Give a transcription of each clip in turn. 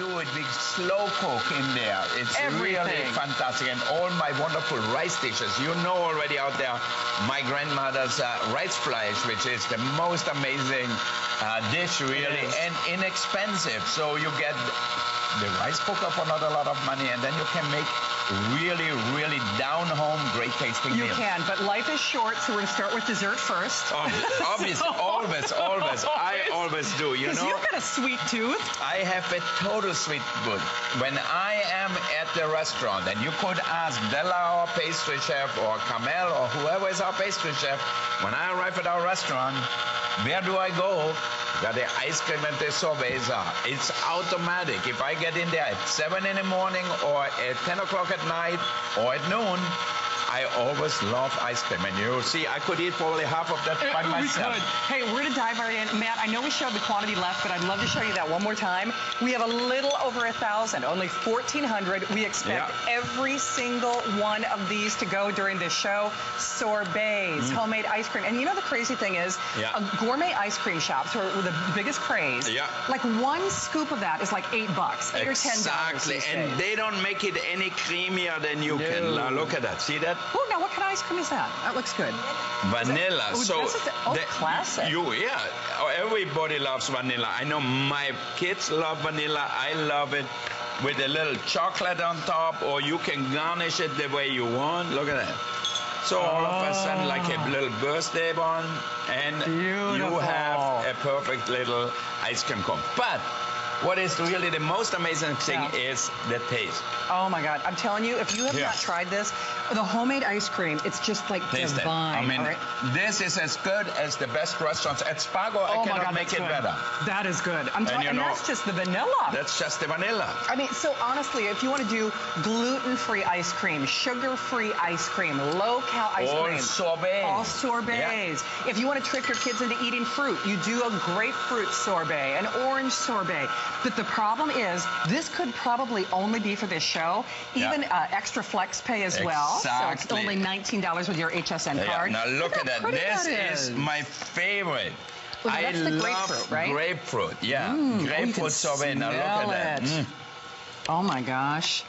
do it with slow cook in there. It's really fantastic. And all my wonderful rice dishes. You know already out there, my grandmother's rice flesh, which is the most amazing dish, really, and inexpensive. So you get the rice cooker for not a lot of money, and then you can make really, really down-home, great-tasting meals. You can, but life is short, so we're going to start with dessert first. Obviously, always. I always do, you know. Because you've got a sweet tooth. I have a total sweet tooth. When I am at the restaurant, and you could ask Della, our pastry chef, or Kamel, or whoever is our pastry chef, when I arrive at our restaurant, where do I go? Where the ice cream and the sorbets are. It's automatic. If I get in there at 7 in the morning or at 10 o'clock at night or at noon, I always love ice cream. And you'll see, I could eat probably half of that by myself. Hey, we're going to dive right in. Matt, I know we showed the quantity left, but I'd love to show you that one more time. We have a little over 1,000, only 1,400. We expect every single one of these to go during this show. Sorbets, homemade ice cream. And you know the crazy thing is, gourmet ice cream shops are the biggest craze. Like one scoop of that is like $8, $8 or $10. Exactly, and they don't make it any creamier than you can. Now look at that. See that? Oh, now what kind of ice cream is that? That looks good. Vanilla. Classic. Everybody loves vanilla. I know my kids love vanilla. I love it with a little chocolate on top, or you can garnish it the way you want. Look at that. So all of a sudden, like a little birthday one, and you have a perfect little ice cream cone. But what is really the most amazing thing is the taste. Oh my God, I'm telling you, if you have not tried this, the homemade ice cream, it's just like divine. I mean, this is as good as the best restaurants. At Spago, I cannot make it better. That is good. I'm telling you, and that's just the vanilla. That's just the vanilla. I mean, so honestly, if you want to do gluten-free ice cream, sugar-free ice cream, low-cal ice cream. Sorbets. All sorbets. If you want to trick your kids into eating fruit, you do a grapefruit sorbet, an orange sorbet. But the problem is, this could probably only be for this show, even extra flex pay as well. So it's only $19 with your HSN card. Now look at that. This is my favorite. I love grapefruit, right? Grapefruit, grapefruit sorbet. Now look at that. Oh my gosh.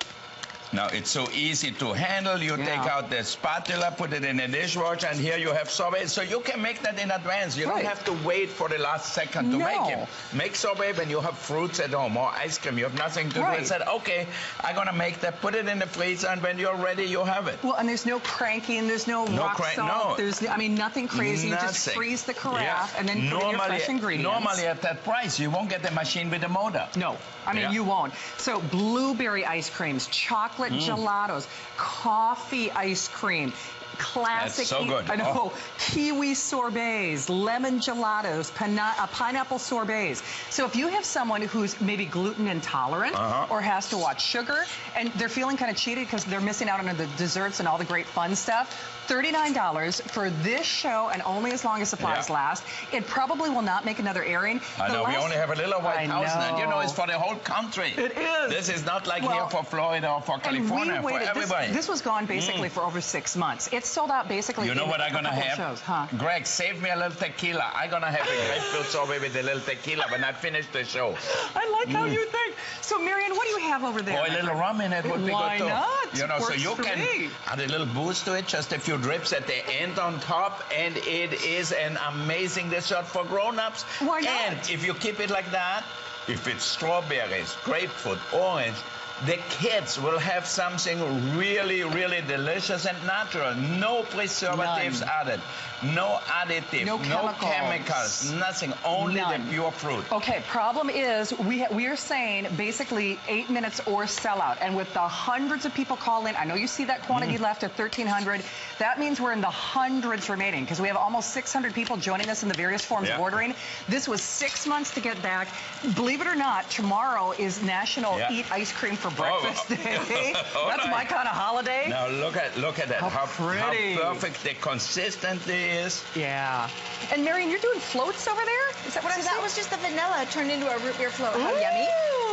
Now, it's so easy to handle. You take out the spatula, put it in a dishwasher, and here you have sorbet. So you can make that in advance. You don't have to wait for the last second to make it. Make sorbet when you have fruits at home or ice cream. You have nothing to do. And said, okay, I'm going to make that, put it in the freezer, and when you're ready, you have it. Well, and there's no cranking, there's no rock salt. There's, I mean, nothing crazy. You just freeze the carafe and then put in your fresh ingredients. Normally at that price, you won't get the machine with the motor. No, I mean, you won't. So blueberry ice creams, chocolate gelatos, coffee ice cream, classic. That's so good. I know. Kiwi sorbets, lemon gelatos, pineapple sorbets. So if you have someone who's maybe gluten intolerant or has to watch sugar, and they're feeling kind of cheated because they're missing out on the desserts and all the great fun stuff, $39 for this show, and only as long as supplies last. It probably will not make another airing. I know, we only have a little White House, and you know, it's for the whole country. It is. This is not like here for Florida or for California, for everybody. This was gone basically for over 6 months. It's sold out basically. You know what I'm going to have? Shows, Greg, save me a little tequila. I'm going to have a grapefruit sorbet with a little tequila when I finish the show. I like how you think. So, Marion, what do you have over there? Oh, a little rum in it would be good too. Why not? You know, so you can add a little boost to it, just a few drips at the end on top, and it is an amazing dessert for grown-ups. Why not? And if you keep it like that, if it's strawberries, grapefruit, orange, the kids will have something really, really delicious and natural. No preservatives added. No additive, no chemicals, nothing, only the pure fruit. Okay, problem is we are saying basically 8 minutes or sellout. And with the hundreds of people call in, I know you see that quantity left at 1,300. That means we're in the hundreds remaining because we have almost 600 people joining us in the various forms of ordering. This was 6 months to get back. Believe it or not, tomorrow is National Eat Ice Cream for Breakfast Day. That's my kind of holiday. Now look at that. How pretty. How perfect the consistency is. Yeah. And Marion, you're doing floats over there? Is that what I said? That was just the vanilla turned into a root beer float. How yummy.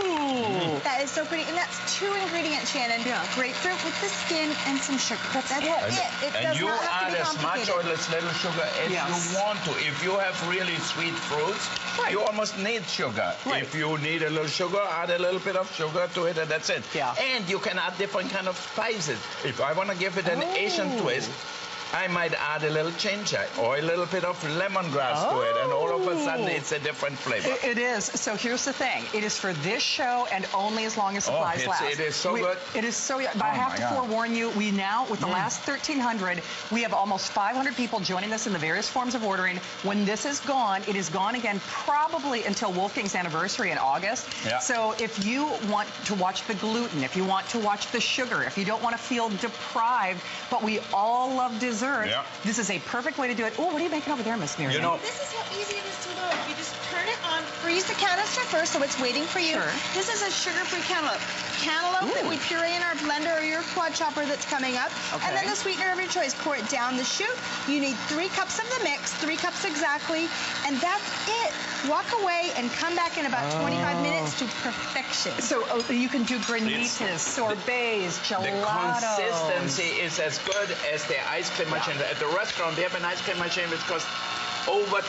Ooh. That is so pretty. And that's 2 ingredients, Shannon. Yeah. Grapefruit with the skin and some sugar. That's it. It And does you not have add to be as much complicated. or as little sugar as Yes. you want to. If you have really sweet fruits, Right. you almost need sugar. Right. If you need a little sugar, add a little bit of sugar to it, and that's it. Yeah. And you can add different kind of spices. If I want to give it an Asian twist, I might add a little ginger or a little bit of lemongrass to it, and all of a sudden it's a different flavor. It is. So here's the thing. It is for this show and only as long as supplies last. It is so good. It is so good. But I have to forewarn you, we now, with the last 1,300, we have almost 500 people joining us in the various forms of ordering. When this is gone, it is gone again probably until Wolfgang's anniversary in August. Yeah. So if you want to watch the gluten, if you want to watch the sugar, if you don't want to feel deprived, but we all love dessert, this is a perfect way to do it. Oh, what are you making over there, Miss Miriam? You know, This is how easy it is to load. You just turn it on, freeze the canister first so it's waiting for you. Sure. This is a sugar-free cantaloupe. Cantaloupe that we puree in our blender or your quad chopper that's coming up. Okay. And then the sweetener of your choice. Pour it down the chute. You need 3 cups of the mix, 3 cups exactly, and that's it. Walk away and come back in about 25 minutes to perfection. So you can do granitas, sorbets, gelato. the consistency is as good as the ice cream machine. At the restaurant, they have an ice cream machine which costs over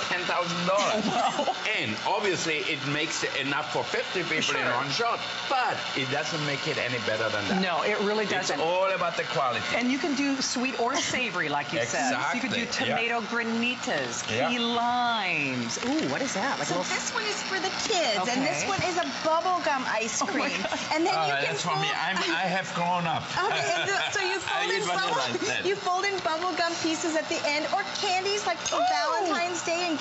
$10,000. And obviously, it makes enough for 50 people in one shot, but it doesn't make it any better than that. No, it really doesn't. It's all about the quality. And you can do sweet or savory, like you said. So you can do Exactly, tomato granitas, key limes. Ooh, what is that? Like So a little... this one is for the kids, and this Okay. one is a bubblegum ice my cream. God. And then you can That's for me. I have grown up. Okay, and so you I fold in eat vanilla instead. you fold in bubblegum pieces at the end, or candies like for Valentine's Day, and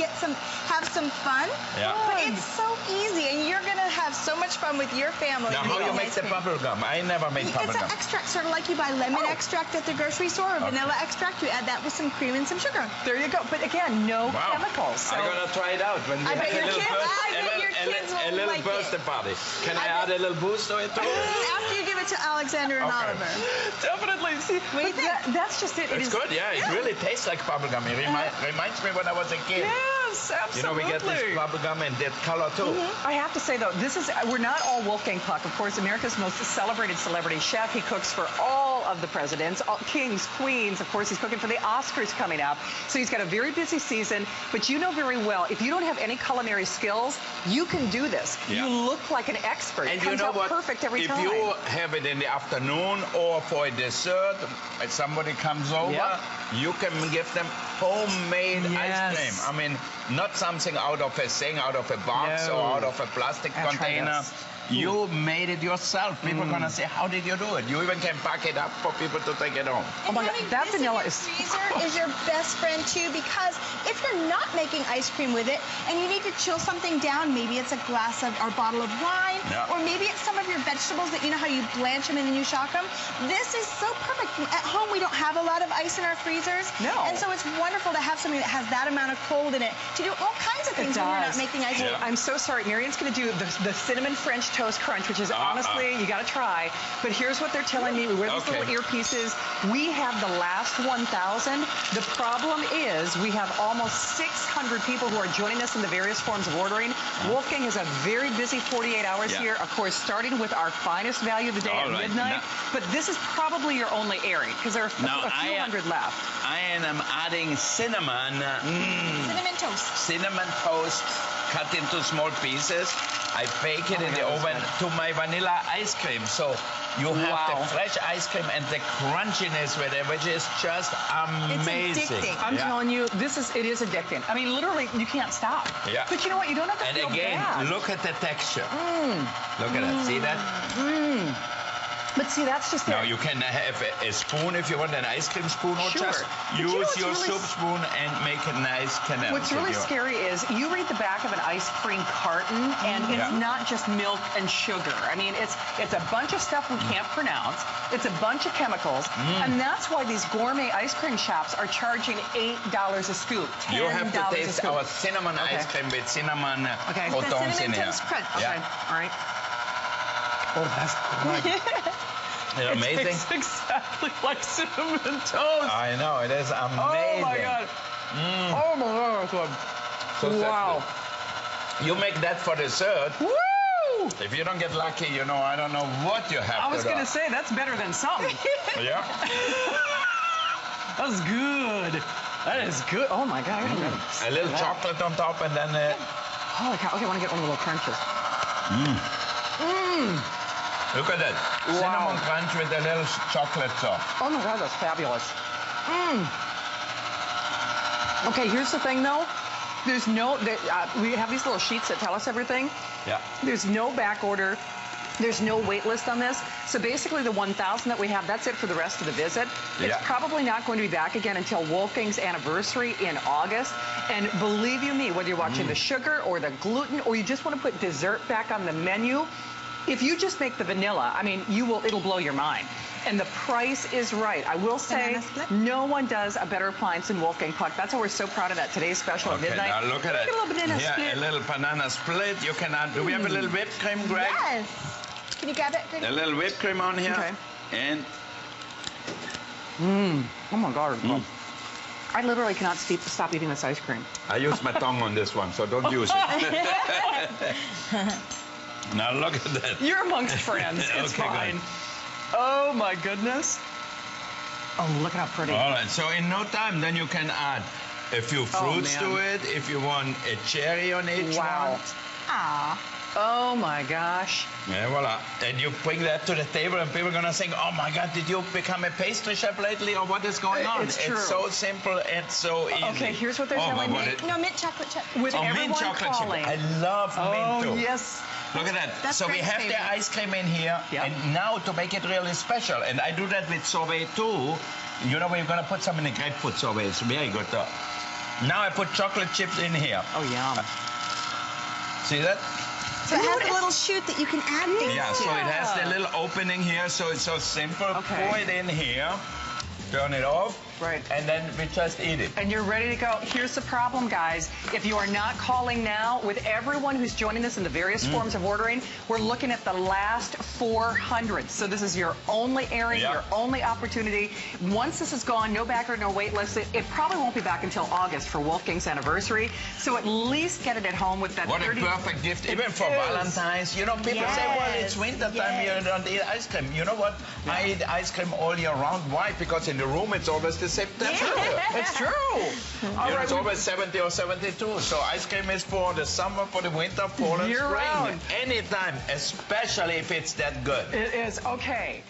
have some fun. Yeah. But it's so easy, and you're gonna have so much fun with your family. Now, how making you make ice the cream. bubble gum? I never made bubble It's an gum. extract, sort of like you buy lemon extract at the grocery store or vanilla extract. You add that with some cream and some sugar. There you go. But again, no Wow. chemicals. So I'm gonna try it out when we I have bet a your little kids- birth- I bet your kids a will little like birthday it. party. Can I I add a little boost to it too? After you give it to Alexander and Okay. Oliver. definitely. See, What do you think? that's just it. It It's is- good, yeah. It really tastes like bubble gum. It reminds me when I was a kid. Yes, absolutely. You know, we get this bubble gum in that color too. I have to say, though, we're not all Wolfgang Puck. Of course, America's most celebrated celebrity chef. He cooks for all of the presidents, all kings, queens. Of course, he's cooking for the Oscars coming up. So he's got a very busy season. But you know very well, if you don't have any culinary skills, you can do this. Yeah. You look like an expert. And it you comes know out what? perfect every if time. you have it in the afternoon or for a dessert, if somebody comes over, you can give them homemade ice cream. I mean, not something out of a thing, out of a box No. or out of a plastic I'll try container. this. You made it yourself. People are gonna say, "How did you do it?" You even can pack it up for people to take it home. Oh my God, Having that this in vanilla your is- freezer is your best friend too, because if you're not making ice cream with it and you need to chill something down, maybe it's a glass of or bottle of wine, or maybe it's some of your vegetables that you know how you blanch them and then you shock them. This is so perfect. At home, we don't have a lot of ice in our freezers, and so it's wonderful to have something that has that amount of cold in it to do all kinds of things when you're not making ice cream. I'm so sorry. Marian's going to do the cinnamon French toast crunch, which is honestly, you got to try. But here's what they're telling me. We wear these little earpieces. We have the last 1,000. The problem is we have almost 600 people who are joining us in the various forms of ordering. Wolfgang has a very busy 48 hours here, of course, starting with our finest value of the day at midnight. But this is probably your only airing because there are a few hundred left. I am adding cinnamon. Cinnamon toast. Cinnamon toast cut into small pieces. I bake it in the oven to my vanilla ice cream. So you have the fresh ice cream and the crunchiness with it, which is just amazing. It's addicting. I'm telling you, it is addicting. I mean, literally, you can't stop. Yeah. But you know what? You don't have to And feel again, bad. look at the texture. Look at that. See that? But see, that's just Now it. you can have a spoon if you want, an ice cream spoon, or Sure. just But you know use what's your really soup spoon and make a nice canal. What's really scary is you read the back of an ice cream carton, and it's not just milk and sugar. I mean, it's a bunch of stuff we can't pronounce. It's a bunch of chemicals, and that's why these gourmet ice cream shops are charging $8 a scoop. You have to $10 a taste scoop. our cinnamon ice cream with cinnamon protons in cinnamon here. toast crunch. Okay, all right. Oh, that's good. It's amazing. It tastes exactly like cinnamon toast. I know, it is amazing. Oh my God. Oh my God, that's good. So wow. You make that for dessert. Woo! Woo! If you don't get lucky, you know, I don't know what you have to do. I was going to say, that's better than some. Yeah. That was good. That is good. Oh, my God. A little chocolate on top and then... Holy cow. Okay, I want to get one of the little crunches. Look at that. Wow. Cinnamon crunch with a little chocolate sauce. Oh, my God, that's fabulous. Okay, here's the thing, though. There's no... we have these little sheets that tell us everything. Yeah. There's no back order. There's no wait list on this. So basically the 1,000 that we have, that's it for the rest of the visit. It's probably not going to be back again until Wolfgang's anniversary in August. And believe you me, whether you're watching the sugar or the gluten or you just want to put dessert back on the menu, if you just make the vanilla, I mean, it'll blow your mind. And the price is right. I will say, no one does a better appliance than Wolfgang Puck. That's why we're so proud of that today's special at midnight. Now look at it. A little banana split. A little banana split. You can add. Do we have a little whipped cream, Greg? Yes. Can you grab it, Greg? A little whipped cream on here. Okay. And. Oh my God. I literally cannot stop eating this ice cream. I use my tongue on this one, so don't use it. Now look at that. You're amongst friends. It's fine. Good. Oh my goodness. Oh, look at how pretty. All right, so in no time, then you can add a few fruits to it. If you want a cherry on each one. Aw. Oh my gosh. Yeah, voila. And you bring that to the table and people are going to think, oh my God, did you become a pastry chef lately or what is going on? It's true. It's so simple and so easy. Okay, here's what they're telling me. No, mint chocolate chip. With everyone mint chocolate calling. chip. I love mint too. Oh, yes. Look at that. That's so we Greg's have favorite. the ice cream in here, Yep. and now to make it really special, and I do that with sorbet too. You know, we're gonna put some in the grapefruit sorbet. It's very good though. Now I put chocolate chips in here. Oh, yum. See that? So it has a little chute that you can add things Yeah, to. so it has the little opening here, so it's so simple. Okay. Pour it in here, turn it off, Right. and then we just eat it. And you're ready to go. Here's the problem, guys. If you are not calling now, with everyone who's joining us in the various forms of ordering, we're looking at the last 400. So this is your only airing, your only opportunity. Once this is gone, no back or no wait list. It probably won't be back until August for Wolfgang's anniversary. So at least get it at home with that. What a perfect gift, even for Valentine's. You know, people say, well, it's winter time, you don't eat ice cream. You know what? I eat ice cream all year round. Why? Because in the room, it's always the same temperature. It's true. You know, it's always 70 or 72. So ice cream is for the summer, for the winter, fall and Year spring. round. Anytime, especially if it's that good. It is. Okay.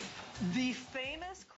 The